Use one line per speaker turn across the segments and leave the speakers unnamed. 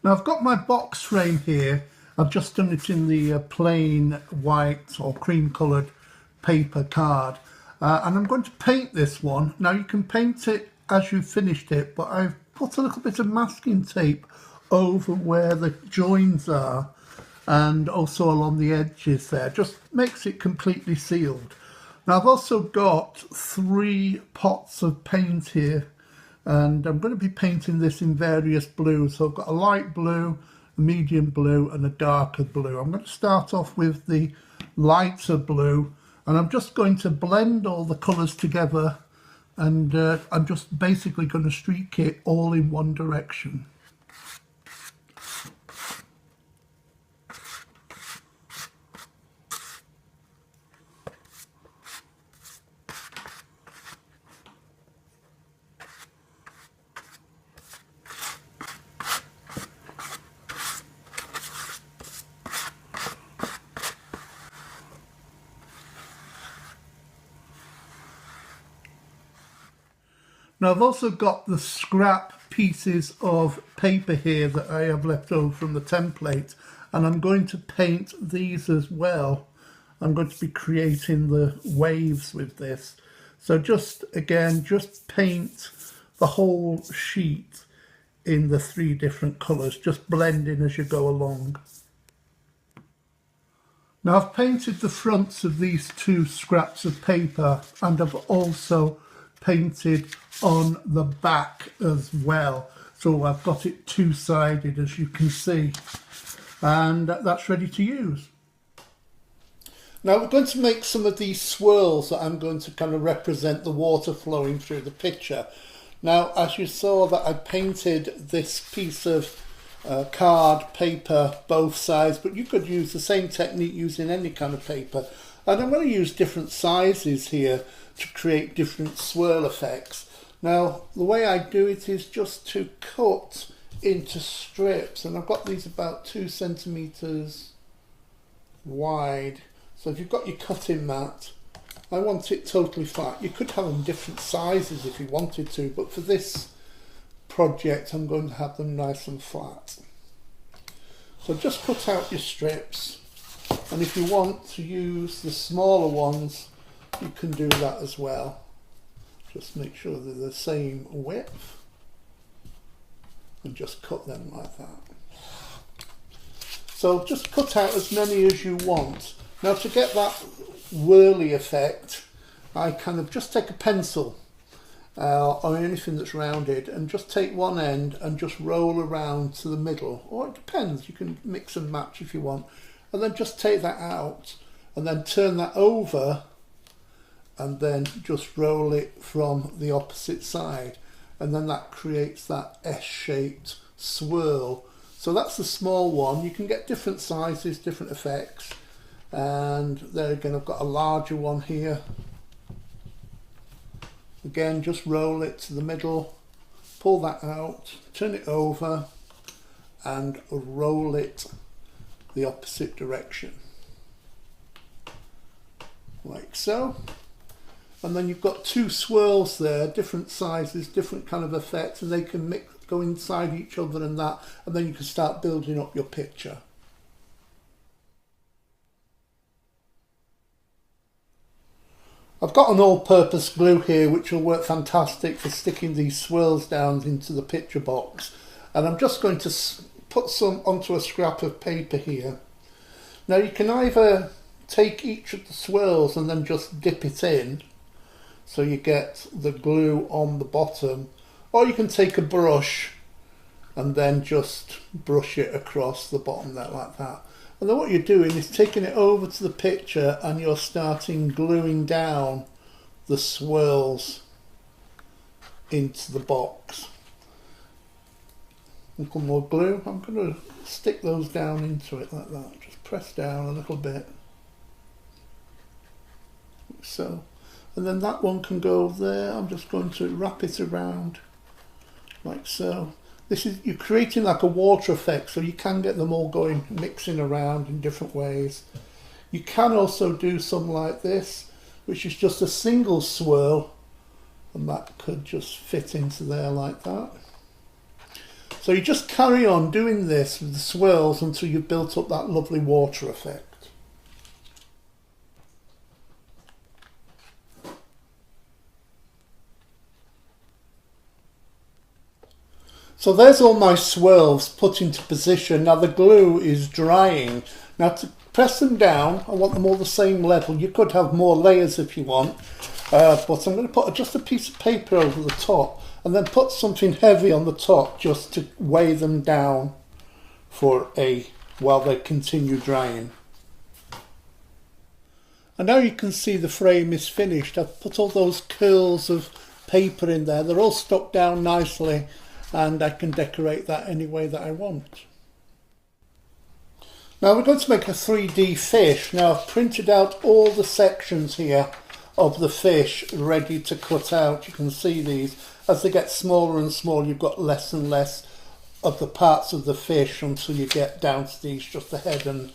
Now I've got my box frame here. I've just done it in the plain white or cream coloured paper card, and I'm going to paint this one. Now you can paint it as you finished it, but I've put a little bit of masking tape over where the joins are and also along the edges there. Just makes it completely sealed. Now I've also got 3 pots of paint here, and I'm going to be painting this in various blues. So I've got a light blue, a medium blue and a darker blue. I'm going to start off with the lighter blue, and I'm just going to blend all the colours together, and I'm just basically going to streak it all in one direction. Now I've also got the scrap pieces of paper here that I have left over from the template, and I'm going to paint these as well. I'm going to be creating the waves with this. So just paint the whole sheet in the 3 different colours, just blending as you go along. Now I've painted the fronts of these 2 scraps of paper, and I've also painted on the back as well. So I've got it 2-sided, as you can see, and that's ready to use. Now we're going to make some of these swirls that I'm going to kind of represent the water flowing through the picture. Now, as you saw, that I painted this piece of card paper both sides, but you could use the same technique using any kind of paper. And I'm going to use different sizes here to create different swirl effects. Now the way I do it is just to cut into strips, and I've got these about 2 centimeters wide. So if you've got your cutting mat, I want it totally flat. You could have them different sizes if you wanted to, but for this project I'm going to have them nice and flat. So just cut out your strips, and if you want to use the smaller ones, you can do that as well. Just make sure they're the same width and just cut them like that. So just cut out as many as you want. Now to get that whirly effect, I kind of just take a pencil or anything that's rounded, and just take one end and just roll around to the middle, or it depends, you can mix and match if you want, and then just take that out and then turn that over and then just roll it from the opposite side, and then that creates that S-shaped swirl. So that's the small one. You can get different sizes, different effects, and there again I've got a larger one here. Again, just roll it to the middle, pull that out, turn it over and roll it the opposite direction like so. And then you've got 2 swirls there, different sizes, different kind of effects, and they can go inside each other and that, and then you can start building up your picture. I've got an all-purpose glue here which will work fantastic for sticking these swirls down into the picture box, and I'm just going to put some onto a scrap of paper here. Now you can either take each of the swirls and then just dip it in, so you get the glue on the bottom, or you can take a brush and then just brush it across the bottom there like that. And then what you're doing is taking it over to the picture and you're starting gluing down the swirls into the box. A little more glue. I'm going to stick those down into it like that. Just press down a little bit. Like so. And then that one can go there. I'm just going to wrap it around like so. This is, you're creating like a water effect, so you can get them all going, mixing around in different ways. You can also do some like this, which is just a single swirl, and that could just fit into there like that. So you just carry on doing this with the swirls until you've built up that lovely water effect. So there's all my swirls put into position. Now the glue is drying. Now to press them down, I want them all the same level. You could have more layers if you want, but I'm going to put just a piece of paper over the top and then put something heavy on the top just to weigh them down while they continue drying. And now you can see the frame is finished. I've put all those curls of paper in there. They're all stuck down nicely, and I can decorate that any way that I want. Now we're going to make a 3D fish. Now I've printed out all the sections here of the fish ready to cut out. You can see these. As they get smaller and smaller, you've got less and less of the parts of the fish until you get down to these, just the head and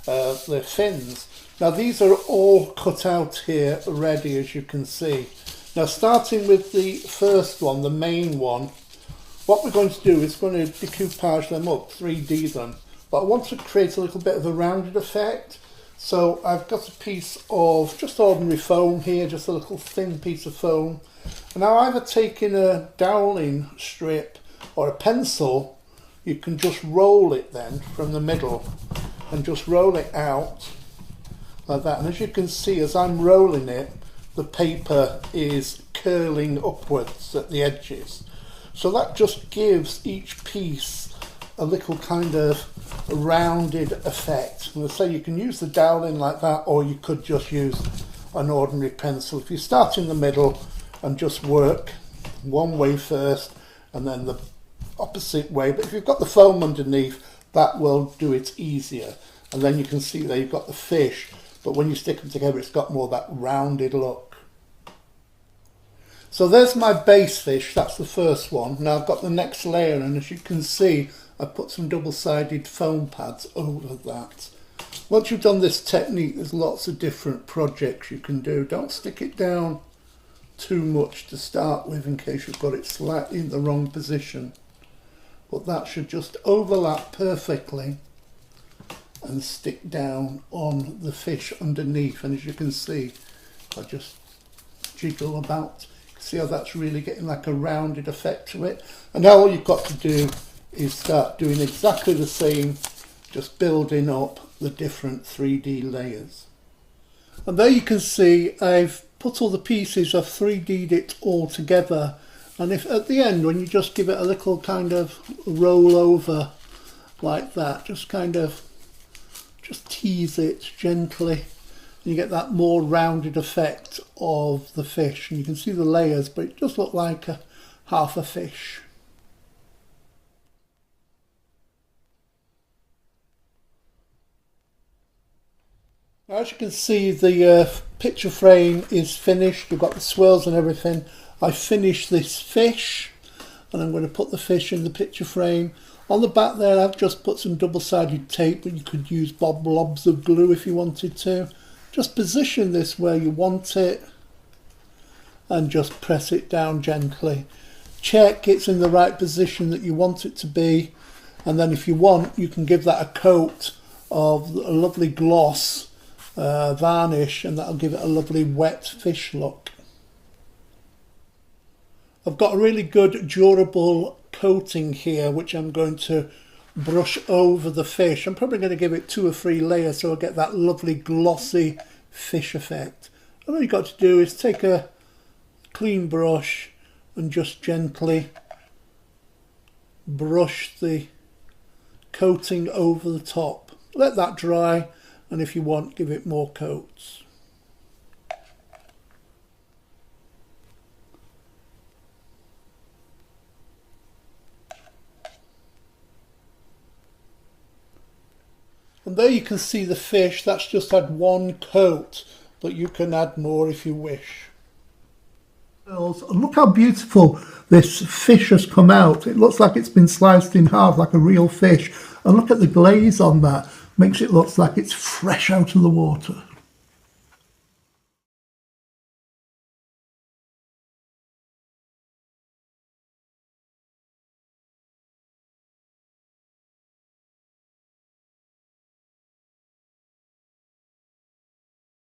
the fins. Now these are all cut out here ready, as you can see. Now starting with the first one, the main one, what we're going to do is going to decoupage them up, 3D them, but I want to create a little bit of a rounded effect. So I've got a piece of just ordinary foam here, just a little thin piece of foam. And now either taking a doweling strip or a pencil, you can just roll it then from the middle and just roll it out like that. And as you can see, as I'm rolling it, the paper is curling upwards at the edges. So that just gives each piece a little kind of rounded effect. And I say you can use the doweling like that, or you could just use an ordinary pencil. If you start in the middle and just work one way first and then the opposite way, but if you've got the foam underneath, that will do it easier. And then you can see there you've got the fish, but when you stick them together, it's got more of that rounded look. So there's my base fish, that's the first one. Now I've got the next layer, and as you can see, I've put some double-sided foam pads over that. Once you've done this technique, there's lots of different projects you can do. Don't stick it down too much to start with in case you've got it slightly in the wrong position. But that should just overlap perfectly and stick down on the fish underneath. And as you can see, I just jiggle about. See how that's really getting like a rounded effect to it. And now all you've got to do is start doing exactly the same, just building up the different 3D layers. And there you can see I've put all the pieces, I've 3D'd it all together. And if at the end, when you just give it a little kind of roll over like that, just tease it gently, you get that more rounded effect of the fish, and you can see the layers, but it does look like half a fish. Now, as you can see, the picture frame is finished. You've got the swirls and everything. I finished this fish, and I'm going to put the fish in the picture frame. On the back there, I've just put some double-sided tape, but you could use blobs of glue if you wanted to. Just position this where you want it and just press it down gently. Check it's in the right position that you want it to be, and then if you want, you can give that a coat of a lovely gloss varnish, and that'll give it a lovely wet fish look. I've got a really good durable coating here which I'm going to brush over the fish. I'm probably going to give it 2 or 3 layers so I get that lovely glossy fish effect. And all you've got to do is take a clean brush and just gently brush the coating over the top. Let that dry, and if you want, give it more coats. And there you can see the fish. That's just had 1 coat, but you can add more if you wish. Look how beautiful this fish has come out. It looks like it's been sliced in half like a real fish. And look at the glaze on that. Makes it look like it's fresh out of the water.